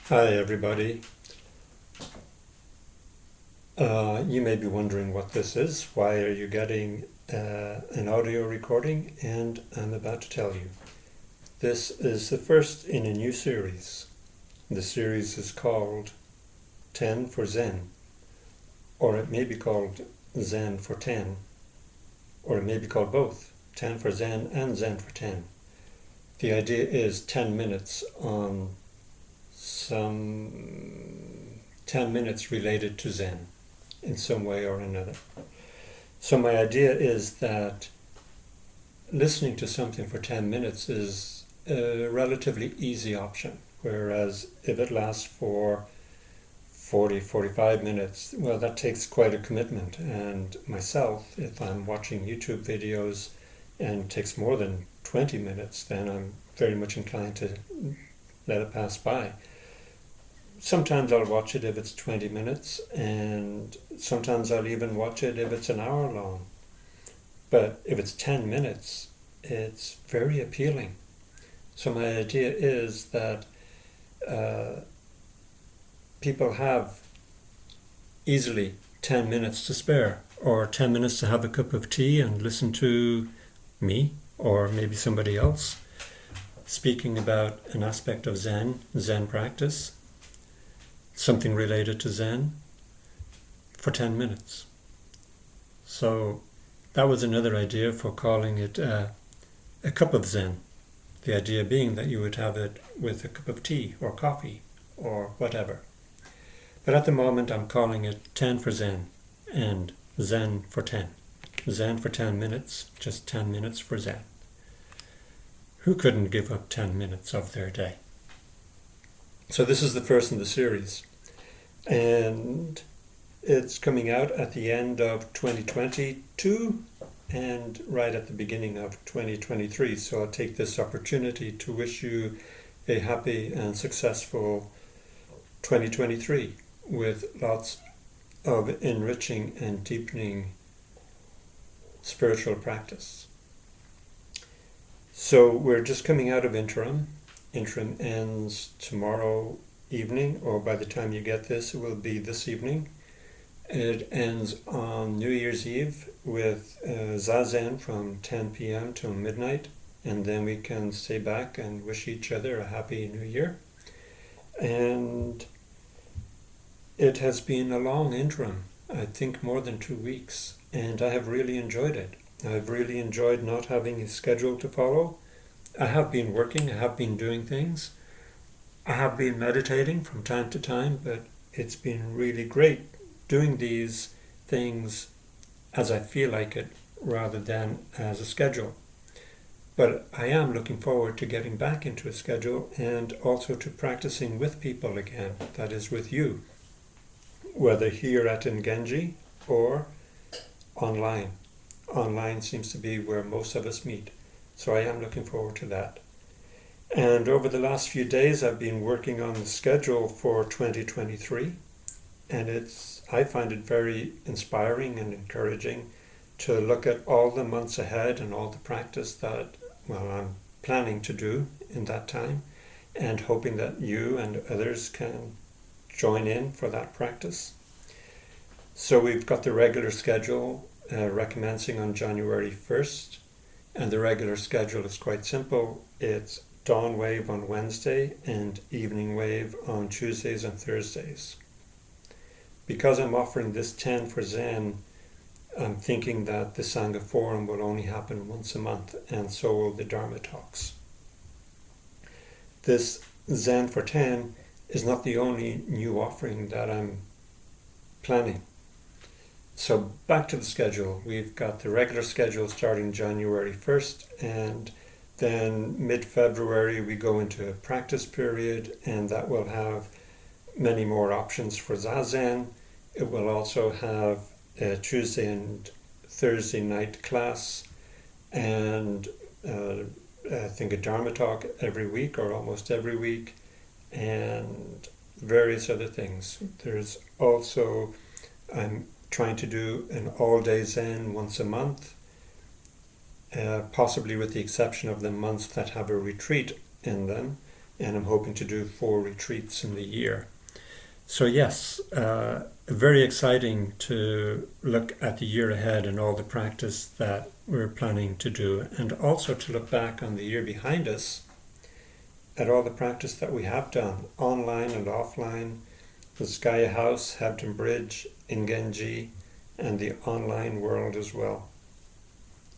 Hi everybody. You may be wondering what this is. Why are you getting an audio recording? And I'm about to tell you. This is the first in a new series. The series is called 10 for Zen, or it may be called Zen for 10, or it may be called both, 10 for Zen and Zen for 10. The idea is 10 minutes on some 10 minutes related to Zen in some way or another. So my idea is that listening to something for 10 minutes is a relatively easy option, whereas if it lasts for 45 minutes, well, that takes quite a commitment. And myself, if I'm watching YouTube videos and it takes more than 20 minutes, then I'm very much inclined to let it pass by. Sometimes I'll watch it if it's 20 minutes, and sometimes I'll even watch it if it's an hour long. But if it's 10 minutes, it's very appealing. So my idea is that people have easily 10 minutes to spare, or 10 minutes to have a cup of tea and listen to me, or maybe somebody else, speaking about an aspect of Zen practice, something related to Zen, for 10 minutes. So that was another idea for calling it a cup of Zen. The idea being that you would have it with a cup of tea or coffee or whatever. But at the moment I'm calling it 10 for Zen and Zen for 10. Zen for 10 minutes, just 10 minutes for Zen. Who couldn't give up 10 minutes of their day? So this is the first in the series, and it's coming out at the end of 2022 and right at the beginning of 2023. So I'll take this opportunity to wish you a happy and successful 2023 with lots of enriching and deepening spiritual practice. So we're just coming out of interim. Interim ends tomorrow evening, or by the time you get this, it will be this evening. It ends on New Year's Eve with Zazen from 10 p.m. till midnight, and then we can stay back and wish each other a happy new year. And it has been a long interim, I think more than 2 weeks, and I have really enjoyed it. I've really enjoyed not having a schedule to follow. I have been working, I have been doing things. I have been meditating from time to time, but it's been really great doing these things as I feel like it rather than as a schedule. But I am looking forward to getting back into a schedule and also to practicing with people again, that is with you, whether here at Ngenji or online. Online seems to be where most of us meet. So I am looking forward to that. And over the last few days I've been working on the schedule for 2023, and I find it very inspiring and encouraging to look at all the months ahead and all the practice that I'm planning to do in that time, and hoping that you and others can join in for that practice. So we've got the regular schedule recommencing on January 1st, and the regular schedule is quite simple. It's dawn wave on Wednesday and evening wave on Tuesdays and Thursdays. Because I'm offering this 10 for Zen, I'm thinking that the Sangha Forum will only happen once a month, and so will the Dharma talks. This Zen for 10 is not the only new offering that I'm planning. So back to the schedule. We've got the regular schedule starting January 1st, and then mid-February we go into a practice period, and that will have many more options for Zazen. It will also have a Tuesday and Thursday night class, and I think a Dharma talk every week or almost every week, and various other things. There's also, I'm trying to do an all-day Zen once a month, possibly with the exception of the months that have a retreat in them. and I'm hoping to do 4 retreats in the year. So yes, very exciting to look at the year ahead and all the practice that we're planning to do, and also to look back on the year behind us at all the practice that we have done, online and offline, the Skya House, Hampton Bridge, in Genji, and the online world as well.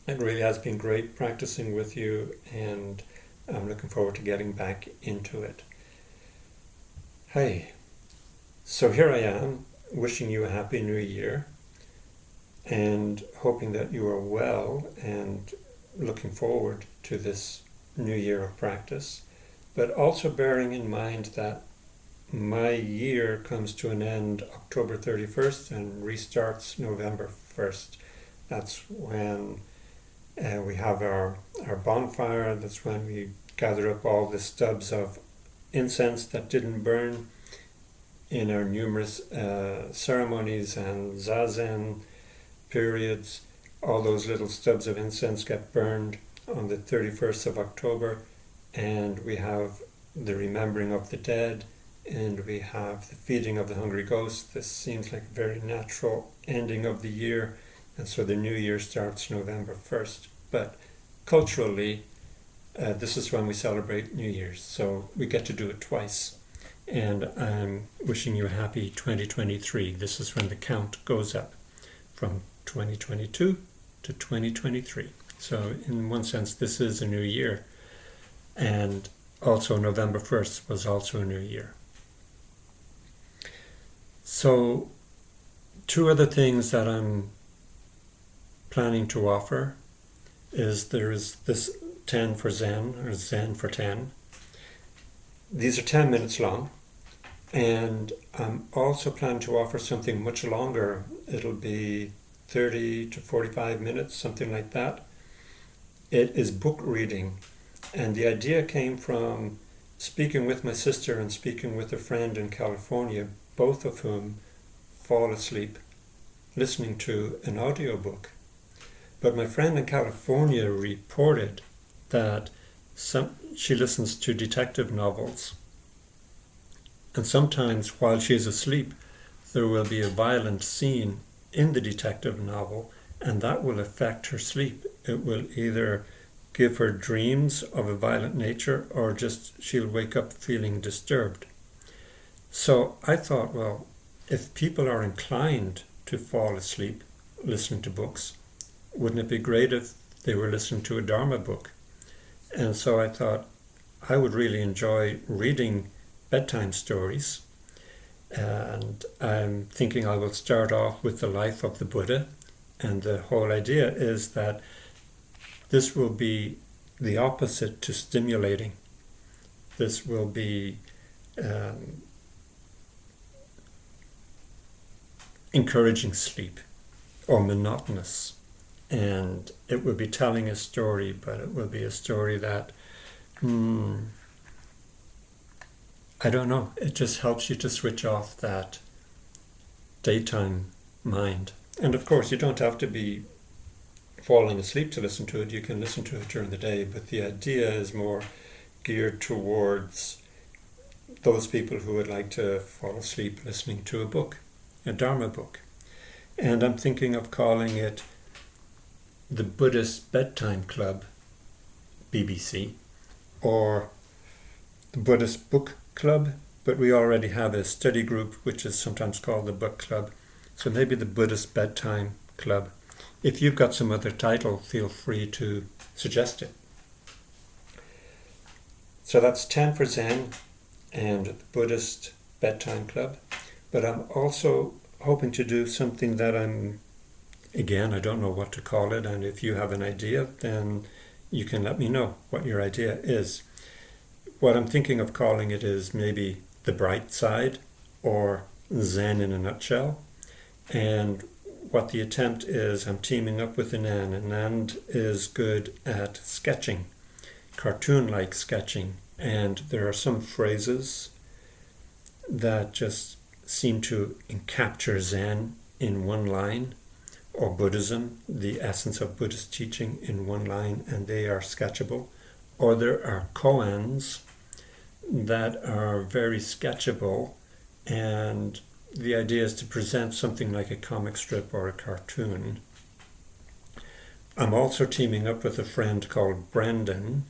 It really has been great practicing with you, and I'm looking forward to getting back into it. Hey, so here I am, wishing you a happy new year, and hoping that you are well and looking forward to this new year of practice, but also bearing in mind that my year comes to an end October 31st and restarts November 1st. That's when we have our bonfire. That's when we gather up all the stubs of incense that didn't burn in our numerous ceremonies and zazen periods. All those little stubs of incense get burned on the 31st of October, and we have the remembering of the dead, and we have the feeding of the hungry ghosts. This seems like a very natural ending of the year, and so the new year starts November 1st. But culturally, this is when we celebrate New Year's, so we get to do it twice. And I'm wishing you a happy 2023. This is when the count goes up from 2022 to 2023. So in one sense, this is a new year. And also November 1st was also a new year. So 2 other things that I'm planning to offer is there is this 10 for Zen, or Zen for 10. These are 10 minutes long. And I'm also planning to offer something much longer. It'll be 30 to 45 minutes, something like that. It is book reading. And the idea came from speaking with my sister and speaking with a friend in California, both of whom fall asleep listening to an audiobook. But my friend in California reported that she listens to detective novels. And sometimes while she's asleep, there will be a violent scene in the detective novel, and that will affect her sleep. It will either give her dreams of a violent nature, or just she'll wake up feeling disturbed. So I thought, well, if people are inclined to fall asleep listening to books, wouldn't it be great if they were listening to a Dharma book? And so I thought I would really enjoy reading bedtime stories, and I'm thinking I will start off with the life of the Buddha, and the whole idea is that this will be the opposite to stimulating. This will be encouraging sleep, or monotonous, and it will be telling a story, but it will be a story that I don't know, it just helps you to switch off that daytime mind. And of course, you don't have to be falling asleep to listen to it. You can listen to it during the day, but the idea is more geared towards those people who would like to fall asleep listening to a book, a Dharma book. And I'm thinking of calling it the Buddhist Bedtime Club, BBC, or the Buddhist Book Club, but we already have a study group which is sometimes called the Book Club, so maybe the Buddhist Bedtime Club. If you've got some other title, feel free to suggest it. So that's 10 for Zen and the Buddhist Bedtime Club, but I'm also hoping to do something that I don't know what to call it, and if you have an idea, then you can let me know what your idea is. What I'm thinking of calling it is maybe the bright side, or Zen in a nutshell. And what the attempt is, I'm teaming up with Anand. Anand is good at sketching, cartoon-like sketching, and there are some phrases that just seem to capture Zen in one line, or Buddhism, the essence of Buddhist teaching in one line, and they are sketchable. Or there are koans that are very sketchable, and the idea is to present something like a comic strip or a cartoon. I'm also teaming up with a friend called Brendan,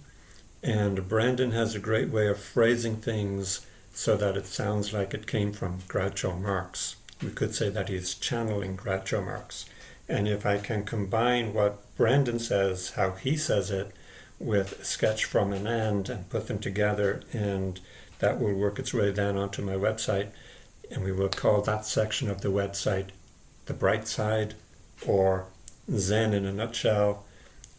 and Brendan has a great way of phrasing things so that it sounds like it came from Groucho Marx. We could say that he's channeling Groucho Marx. And if I can combine what Brendan says, how he says it, with a sketch from an and put them together, and that will work its way down onto my website, and we will call that section of the website The Bright Side, or Zen in a Nutshell.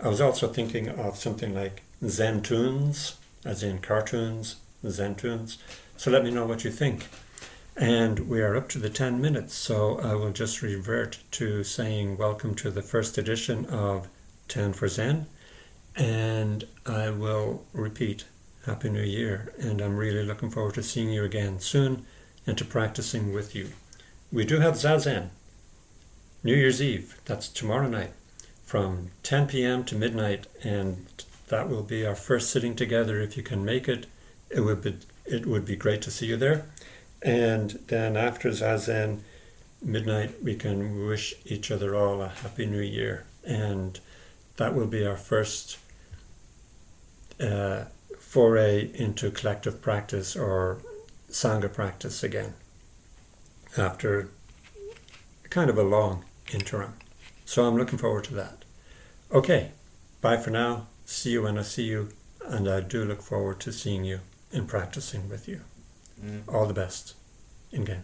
I was also thinking of something like Zentoons, as in cartoons, Zentoons. So let me know what you think. And we are up to the 10 minutes, so I will just revert to saying welcome to the first edition of 10 for Zen. And I will repeat, Happy New Year, and I'm really looking forward to seeing you again soon and to practicing with you. We do have Zazen, New Year's Eve, that's tomorrow night, from 10 p.m. to midnight, and that will be our first sitting together. If you can make it, it would be great to see you there. And then after Zazen, midnight, we can wish each other all a Happy New Year, and that will be our first foray into collective practice or Sangha practice again, after kind of a long interim. So I'm looking forward to that. Okay, bye for now. See you when I see you, and I do look forward to seeing you and practicing with you. All the best. Again.